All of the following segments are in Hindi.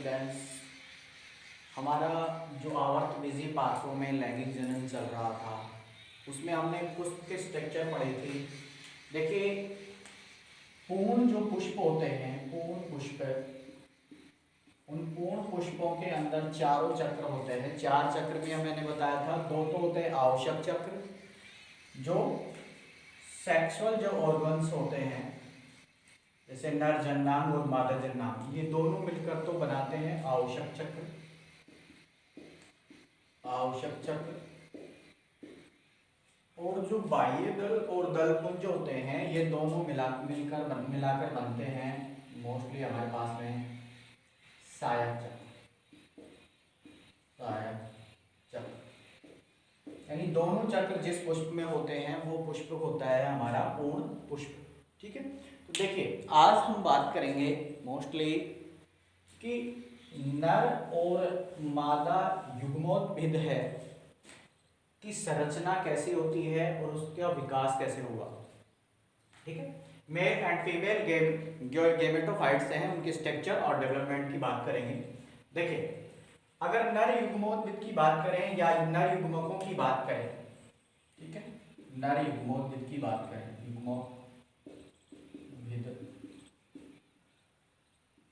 स्टूडेंट्स, हमारा जो आवर्त बिजी पाठों में लैंगिक जनन चल रहा था उसमें हमने पुष्प के स्ट्रक्चर पढ़े थे। देखिए, पूर्ण जो पुष्प होते हैं, पूर्ण पुष्प, उन पूर्ण पुष्पों के अंदर चारों चक्र होते हैं। चार चक्र में मैंने बताया था, दो तो होते हैं आवश्यक चक्र, जो सेक्सुअल जो ऑर्गन्स होते हैं जैसे नर जननांग और मादा जननांग, ये दोनों मिलकर तो बनाते हैं आवश्यक चक्र। आवश्यक चक्र और जो बाह्य दल और दल पुंज होते हैं, ये दोनों मिलाकर बनते हैं मोस्टली हमारे पास में सहायक चक्र। सहायक चक्र यानी दोनों चक्र जिस पुष्प में होते हैं वो पुष्प होता है हमारा पूर्ण पुष्प। ठीक है, तो देखिए आज हम बात करेंगे मोस्टली कि नर और मादा युग्मोद्भिद है की संरचना कैसी होती है और उसका विकास कैसे होगा। ठीक है, मेल एंड फीमेल जो गेमेटोफाइट्स हैं उनके स्ट्रक्चर और डेवलपमेंट की बात करेंगे। देखिए, अगर नर युग्मोद्भिद की बात करें या नर युग्मकों की बात करें, ठीक है, नर युग्मोद्भिद की बात करें, युग्मोद्भिद,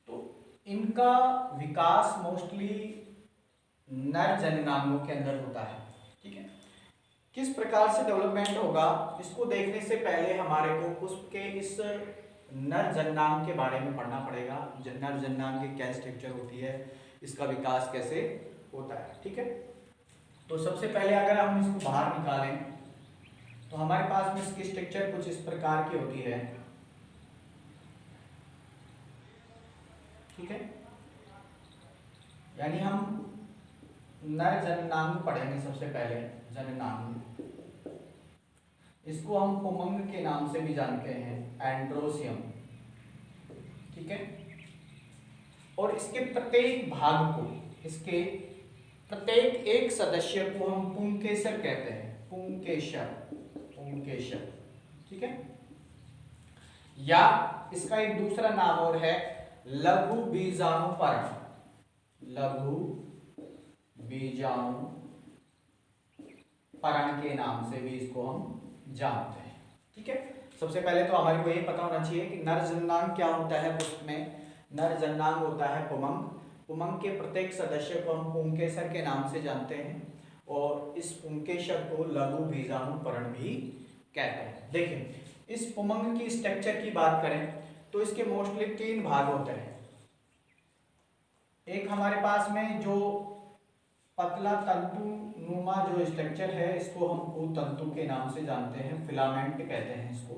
तो इनका विकास मोस्टली नर जननांगों के अंदर होता है। ठीक है, किस प्रकार से डेवलपमेंट होगा इसको देखने से पहले हमारे को पुष्प के इस नर जननांग के बारे में पढ़ना पड़ेगा। नर जननांग की क्या स्ट्रक्चर होती है, इसका विकास कैसे होता है। ठीक है, तो सबसे पहले अगर हम इसको बाहर निकालें तो हमारे पास में इसकी स्ट्रक्चर कुछ इस प्रकार की होती है। ठीक है, यानी हम नर जननांग पढ़ेंगे सबसे पहले। जननांग, इसको हम पुमंग के नाम से भी जानते हैं, एंड्रोसियम। ठीक है, और इसके प्रत्येक भाग को, इसके प्रत्येक एक सदस्य को हम पुंकेसर कहते हैं। पुंकेसर, पुंकेसर। ठीक है, या इसका एक दूसरा नाम और है लघु बीजाणुपर्ण। लघु बीजाणुपर्ण के नाम से भी इसको हम जानते हैं। ठीक है, सबसे पहले तो हमारे को ये पता होना चाहिए कि नर जननांग क्या होता है। पुष्प में नर जननांग होता है पुमंग। पुमंग के प्रत्येक सदस्य को हम पुंकेसर के नाम से जानते हैं और इस पुंकेसर को लघु बीजाणुपर्ण भी कहते हैं। देखिए, इस पुमंग की स्ट्रक्चर की बात करें तो इसके मोस्टली तीन भाग होते हैं। एक हमारे पास में जो पतला तंतु नुमा जो स्ट्रक्चर है, इसको हम कुतंतु के नाम से जानते हैं, फिलामेंट कहते हैं इसको।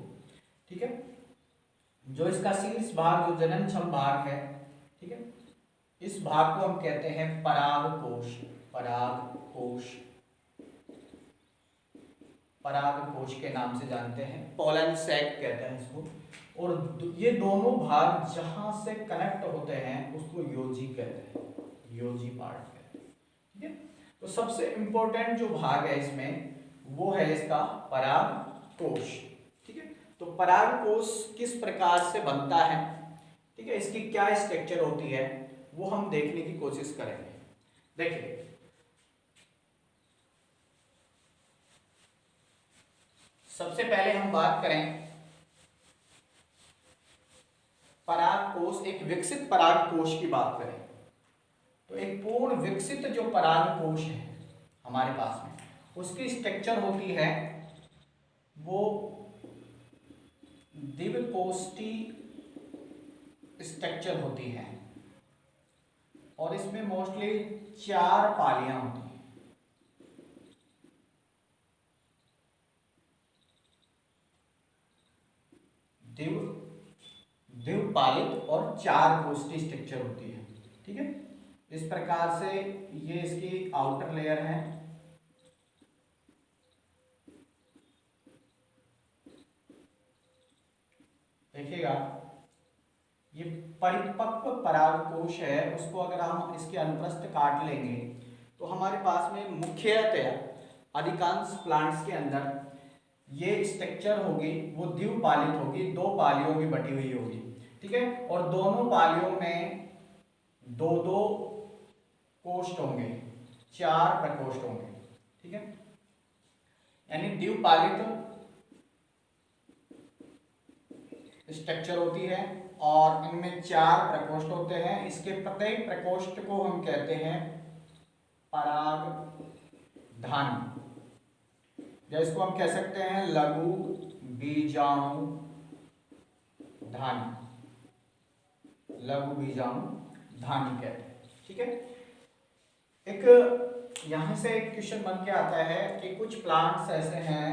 ठीक है, जो इसका शीर्ष भाग जो जननक्षम भाग है, ठीक है, इस भाग को हम कहते हैं परागकोश। परागकोश, परागकोश के नाम से जानते हैं, पोलन सैक कहते हैं इसको। और ये दोनों भाग जहां से कनेक्ट होते हैं उसको योजी कहते हैं, योजी पार्ट कहते हैं। ठीक है, तो सबसे इंपॉर्टेंट जो भाग है इसमें वो है इसका परागकोश। ठीक है, तो परागकोश किस प्रकार से बनता है, ठीक है, इसकी क्या स्ट्रक्चर होती है, वो हम देखने की कोशिश करेंगे। देखिए, सबसे पहले हम बात करें परागकोश, एक विकसित परागकोश की बात करें तो एक पूर्ण विकसित जो परागकोश है हमारे पास में, उसकी स्ट्रक्चर होती है वो द्विकोष्ठी स्ट्रक्चर होती है और इसमें मोस्टली चार पालियां होती हैं। द्विपालित और चार कोष्ठी स्ट्रक्चर होती है। ठीक है, इस प्रकार से ये इसकी आउटर लेयर है। देखिएगा, ये परिपक्व परागकोश है, उसको अगर हम इसके अनुप्रस्थ काट लेंगे तो हमारे पास में मुख्यतः अधिकांश प्लांट्स के अंदर ये स्ट्रक्चर होगी वो द्विपालित होगी, दो पालियों में बटी हुई होगी। ठीक है, और दोनों पालियों में दो दो कोष्ठ होंगे, 4 प्रकोष्ठ होंगे, ठीक है। यानी द्विपालित स्ट्रक्चर होती है और इनमें 4 प्रकोष्ठ होते हैं। इसके प्रत्येक प्रकोष्ठ को हम कहते हैं परागधानी, या इसको हम कह सकते हैं लघु बीजाणु धानी, लघु बीजाणु धानी कहते हैं, ठीक है। एक यहां से एक क्वेश्चन बन के आता है कि कुछ प्लांट्स ऐसे हैं,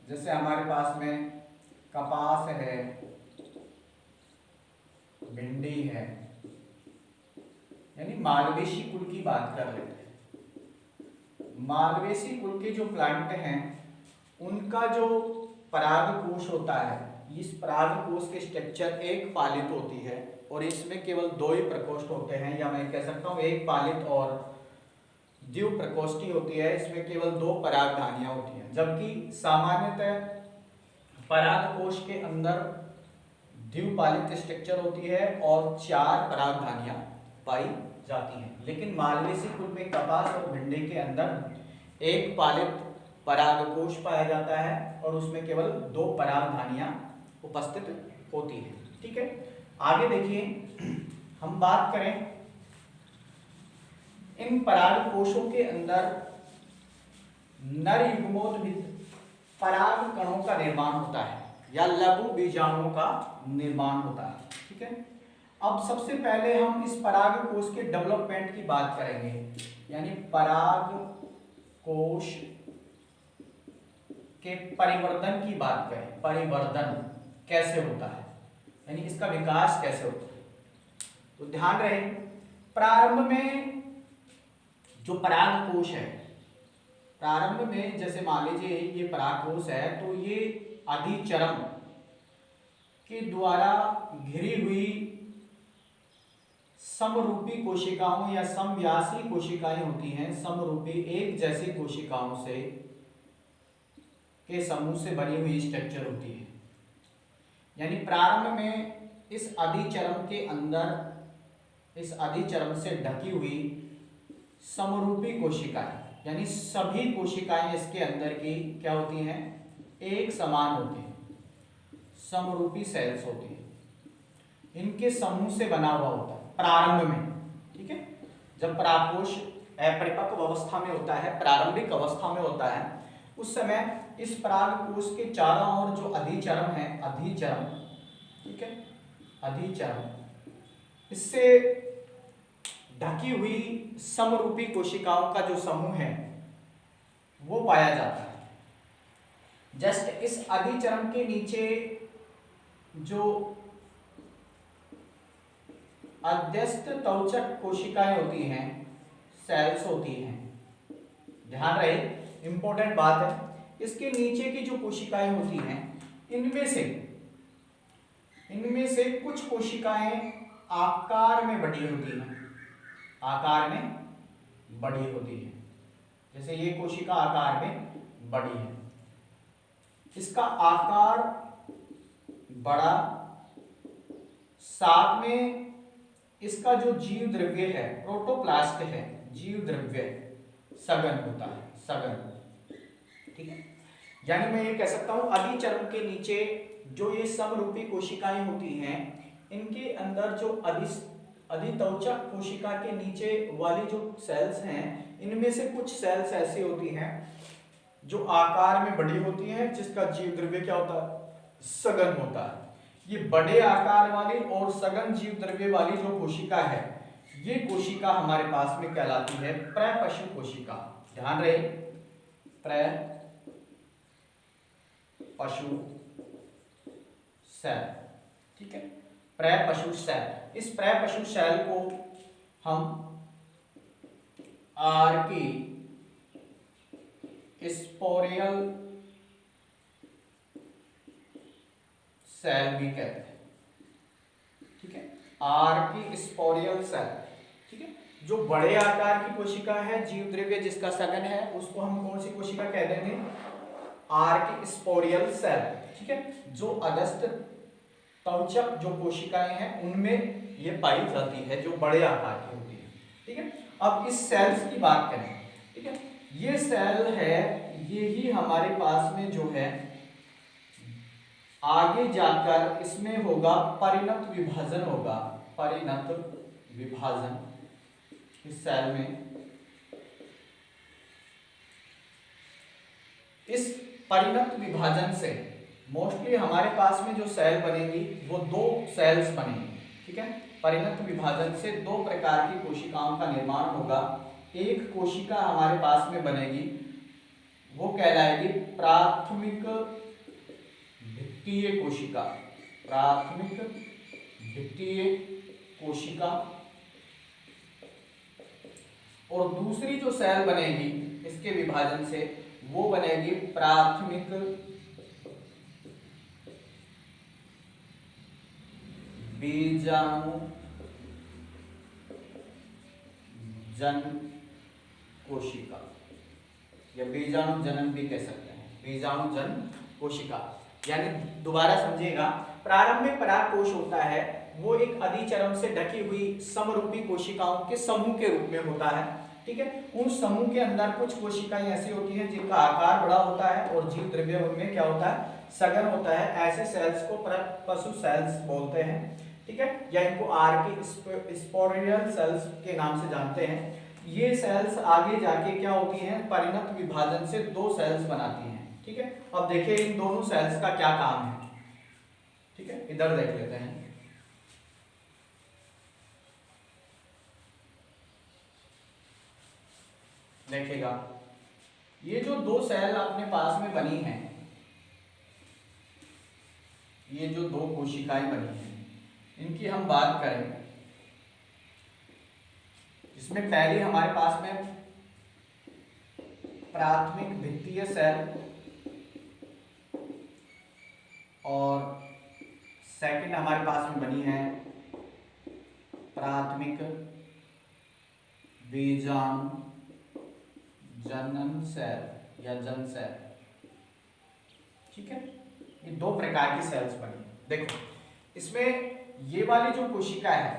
जैसे हमारे पास में कपास है, भिंडी है, यानी मालवेसी कुल की बात कर लेते हैं। मालवेसी कुल के जो प्लांट हैं उनका जो परागकोश होता है, इस परागकोश के स्ट्रक्चर एक पालित होती है और इसमें केवल 2 ही प्रकोष्ठ होते हैं, या मैं कह सकता हूँ एक पालित और द्विप्रकोष्ठी होती है। इसमें केवल 2 परागधानियां होती हैं, जबकि सामान्यतः परागकोश के अंदर द्विपालित स्ट्रक्चर होती है और 4 परागधानियां पाई जाती हैं। लेकिन मालवेसी कुल में कपास और भिंडी के अंदर एक पालित परागकोश पाया जाता है और उसमें केवल 2 परागधानियां उपस्थित होती हैं, ठीक है। आगे देखिए, हम बात करें इन परागकोशों के अंदर नर युग्मोद्भिद पराग कणों का निर्माण होता है या लघु बीजाणुओं का निर्माण होता है, ठीक है। अब सबसे पहले हम इस परागकोश के डेवलपमेंट की बात करेंगे, यानी परागकोश के परिवर्तन की बात करें। परिवर्तन कैसे होता है, यानी इसका विकास कैसे होता है। तो ध्यान रहे, प्रारंभ में जो परागकोश है, प्रारंभ में जैसे मान लीजिए ये परागकोश है, तो ये अधिचरम के द्वारा घिरी हुई समरूपी कोशिकाओं या समव्यासी कोशिकाएं होती हैं। समरूपी एक जैसी कोशिकाओं से के समूह से बनी हुई स्ट्रक्चर होती है। यानी प्रारंभ में इस अधिचरम के अंदर, इस अधिचरम से ढकी हुई समरूपी कोशिकाएं, यानी सभी कोशिकाएं इसके अंदर की क्या होती हैं, एक समान होती हैं, समरूपी सेल्स होती हैं। इनके समूह से बना हुआ होता है प्रारंभ में, ठीक है। जब परागकोश अपरिपक्व अवस्था में होता है, प्रारंभिक अवस्था में होता है, उस समय इस परागकोश के चारों ओर जो अधिचरम है, अधिचरम, ठीक है, अधिचरम, इससे ढकी हुई समरूपी कोशिकाओं का जो समूह है वो पाया जाता है। जस्ट इस अधिचरम के नीचे जो अध्यस्थ तौचक कोशिकाएं होती हैं, सेल्स होती हैं, ध्यान रहे इंपॉर्टेंट बात है, इसके नीचे की जो कोशिकाएं होती हैं, इनमें से कुछ कोशिकाएं आकार में बड़ी होती हैं, आकार में बड़ी होती है। जैसे ये कोशिका आकार में बड़ी है, इसका आकार बड़ा, साथ में इसका जो जीव द्रव्य है, प्रोटोप्लास्ट है, जीव द्रव्य सघन होता है, सघन, ठीक है। यानी मैं ये कह सकता हूं अधिचर्म के नीचे जो ये समरूपी कोशिकाएं होती हैं, इनके अंदर जो अधितौचक कोशिका के नीचे वाली जो सेल्स हैं, इनमें से कुछ सेल्स ऐसी होती हैं जो आकार में बड़ी होती हैं, जिसका जीव द्रव्य क्या होता है, सघन होता है। ये बड़े आकार वाली और सघन जीव द्रव्य वाली जो कोशिका है, ये कोशिका हमारे पास में कहलाती है प्रपशु कोशिका। ध्यान रहे, प्रपशु सेल, ठीक है, प्रपशु सेल। इस प्रपशु सेल को हम आर्की स्पोरियल सेल भी कहते हैं, ठीक है, आर्की स्पोरियल सेल, ठीक है। जो बड़े आकार की कोशिका है, जीव द्रव्य जिसका सघन है, उसको हम कौन सी कोशिका कह देंगे, आर्की स्पोरियल सेल, ठीक है। जो अधस्थ त्वचक जो कोशिकाएं हैं उनमें ये पाई जाती है, जो बड़े आकार की होती है। ठीक है, अब इस सेल्स की बात करें। ठीक है, ये सेल है, ये ही हमारे पास में जो है आगे जाकर इसमें होगा परिणत विभाजन, होगा परिणत विभाजन इस सेल में। इस परिणत विभाजन से मोस्टली हमारे पास में जो सेल बनेगी वो दो सेल्स बनेंगी। ठीक है, परिणत विभाजन से दो प्रकार की कोशिकाओं का निर्माण होगा। एक कोशिका हमारे पास में बनेगी, वो कहलाएगी प्राथमिक भित्तीय कोशिका, प्राथमिक भित्तीय कोशिका। और दूसरी जो सेल बनेगी इसके विभाजन से वो बनेगी प्राथमिक बीजाणु जन कोशिका, या बीजाणु जनन भी कह सकते हैं, बीजाणु जन कोशिका। यानी दोबारा समझिएगा, प्रारंभ में परागकोश होता है, वो एक अधिचर्म से ढकी हुई समरूपी कोशिकाओं के समूह के रूप में होता है। ठीक है, उन समूह के अंदर कुछ कोशिकाएं ऐसी होती हैं जिनका आकार बड़ा होता है और जीव द्रव्य उनमें क्या होता है, सघन होता है। ऐसे सेल्स को पशु सेल्स बोलते हैं। ठीक है, या इनको आर्की स्पोरियल सेल्स के नाम से जानते हैं। ये सेल्स आगे जाके क्या होती हैं, परिणत विभाजन से दो सेल्स बनाती हैं। ठीक है, अब देखिए इन दोनों सेल्स का क्या काम है। ठीक है, इधर देख लेते हैं। देखिएगा, ये जो दो सेल अपने पास में बनी हैं, ये जो दो कोशिकाएं बनी हैं, इनकी हम बात करें, इसमें पहले हमारे पास में प्राथमिक भित्तीय सेल और सेकंड हमारे पास में बनी है प्राथमिक बीजाणु जनन सेल या जन सेल। ठीक है, ये दो प्रकार की सेल्स बनी। देखो, इसमें ये वाली जो कोशिका है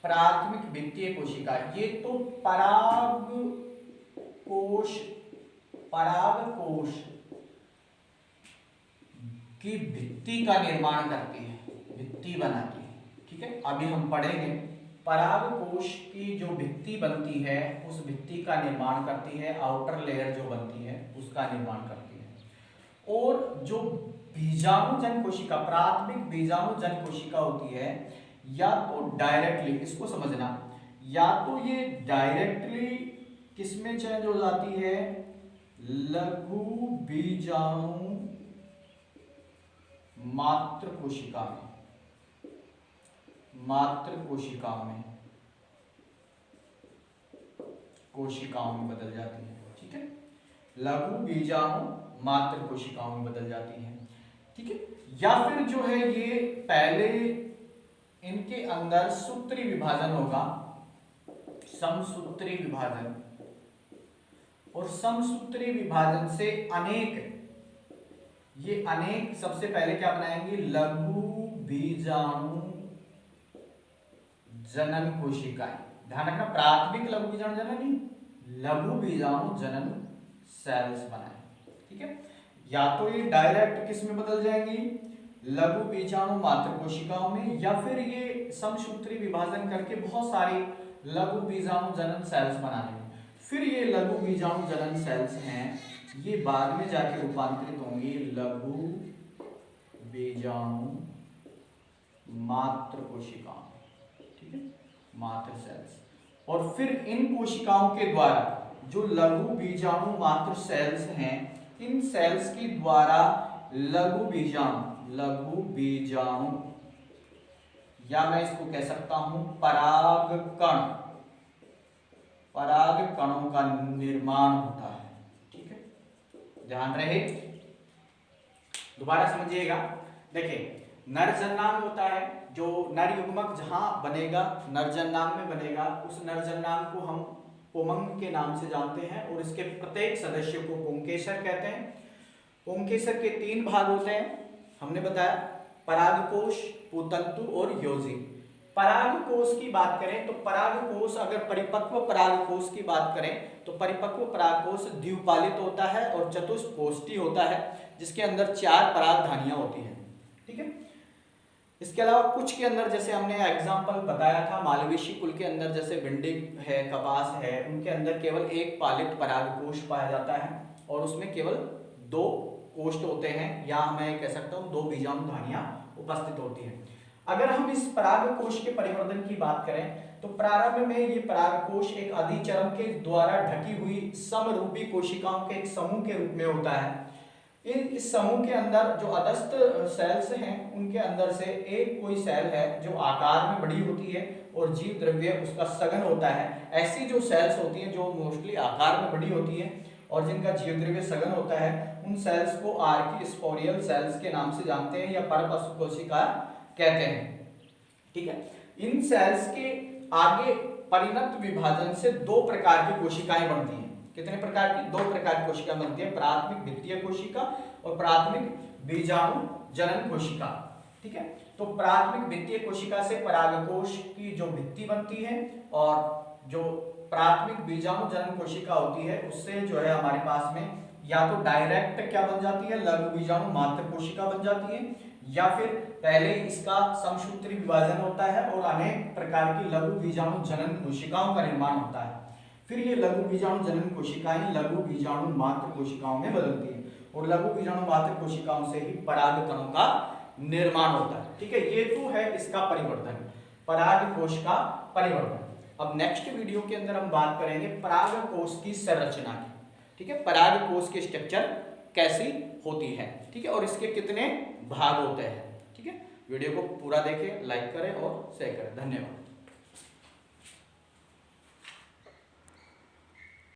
प्राथमिक भित्तीय कोशिका, ये तो परागकोश की भित्ति का निर्माण करती है, भित्ति बनाती है। ठीक है, अभी हम पढ़ेंगे परागकोश की जो भित्ति बनती है उस भित्ति का निर्माण करती है, आउटर लेयर जो बनती है उसका निर्माण करती है। और जो बीजाणु जन कोशिका, प्राथमिक बीजाणु जन कोशिका होती है, या तो डायरेक्टली, इसको समझना, या तो ये डायरेक्टली किसमें चेंज हो जाती है, लघु बीजाणु मात्र कोशिका में, मात्र कोशिकाओं में बदल जाती है। ठीक है, लघु बीजाणु मात्र कोशिकाओं में बदल जाती है। ठीक है, या फिर जो है ये पहले इनके अंदर सूत्री विभाजन होगा, समसूत्री विभाजन, और समसूत्री विभाजन से ये अनेक सबसे पहले क्या बनाएंगे, लघु बीजाणु जनन कोशिकाएं। ध्यान रखना, प्राथमिक लघु बीजाणु जनन नहीं, लघु बीजाणु जनन सेल्स बनाए। ठीक है, या तो ये डायरेक्ट किस में बदल जाएंगी, लघु बीजाणु मात्र कोशिकाओं में, या फिर ये समसूत्री विभाजन करके बहुत सारी लघु बीजाणु जनन सेल्स बना लेंगे। फिर ये लघु बीजाणु जनन सेल्स हैं, ये बाद में जाके रूपांतरित होंगी लघु बीजाणु मात्र कोशिकाओं। ठीक है, मात्र सेल्स। और फिर इन कोशिकाओं के द्वारा जो लघु बीजाणु मात्र सेल्स हैं, इन सेल्स के द्वारा लघु बीजाणु, या मैं इसको कह सकता हूं पराग कणों का निर्माण होता है। ठीक है, ध्यान रहे, दोबारा समझिएगा। देखिए, नर जन्नांग होता है, जो नर युग्मक जहां बनेगा नर जन्नांग में बनेगा, उस नर जन्नांग को हम पुंमंग के नाम से जानते हैं, और इसके प्रत्येक सदस्य को पुंकेसर कहते हैं। पुंकेसर के 3 भाग होते हैं, हमने बताया परागकोश, पुतंतु और योजी। परागकोश की बात करें तो परागकोश, अगर परिपक्व परागकोश की बात करें तो परिपक्व परागकोश द्विपालित होता है और चतुष्कोष्ठी होता है, जिसके अंदर 4 परागधानियां होती हैं। ठीक है, इसके अलावा कुछ के अंदर, जैसे हमने एग्जाम्पल बताया था मालवेशी कुल के अंदर, जैसे भिंडी है, कपास है, उनके अंदर केवल एक पालित परागकोश पाया जाता है और उसमें केवल 2 कोष्ठ होते हैं, या मैं कह सकता हूँ 2 बीजाणुधानियां उपस्थित होती हैं। अगर हम इस परागकोश के परिवर्तन की बात करें तो प्रारंभ में ये परागकोश एक अधिचर्म के द्वारा ढकी हुई समरूपी कोशिकाओं के एक समूह के रूप में होता है। इस समूह के अंदर जो अधस्थ सेल्स हैं उनके अंदर से एक कोई सेल है जो आकार में बड़ी होती है और जीव द्रव्य उसका सघन होता है। ऐसी जो सेल्स होती हैं जो मोस्टली आकार में बड़ी होती है और जिनका जीव द्रव्य सघन होता है, उन सेल्स को आर्किस्पोरियल सेल्स के नाम से जानते हैं या परपस्व कोशिका कहते हैं। ठीक है, इन सेल्स के आगे परिणत विभाजन से 2 प्रकार की कोशिकाएं बनती हैं। कितने प्रकार की? 2 प्रकार की कोशिका बनती है, प्राथमिक द्वितीय कोशिका और प्राथमिक बीजाणु जनन कोशिका। ठीक है, तो प्राथमिक द्वितीय कोशिका से परागकोश की जो भित्ति बनती है और जो प्राथमिक बीजाणु जनन कोशिका होती है उससे जो है हमारे पास में या तो डायरेक्ट क्या बन जाती है, लघु बीजाणु मात्र कोशिका बन जाती है, या फिर पहले इसका समसूत्री विभाजन होता है और अनेक प्रकार की लघु बीजाणु जनन कोशिकाओं का निर्माण होता है। फिर ये लघु बीजाणु जनन कोशिकाएं लघु बीजाणु मात्र कोशिकाओं में बदलती है और लघु बीजाणु मात्र कोशिकाओं से ही परागकणों का निर्माण होता है। ठीक है, ये तो है इसका परिवर्तन, परागकोश का परिवर्तन। अब नेक्स्ट वीडियो के अंदर हम बात करेंगे परागकोश की संरचना की। ठीक है, परागकोश के स्ट्रक्चर कैसी होती है, ठीक है, और इसके कितने भाग होते हैं। ठीक है, वीडियो को पूरा देखें, लाइक करें और शेयर करें। धन्यवाद।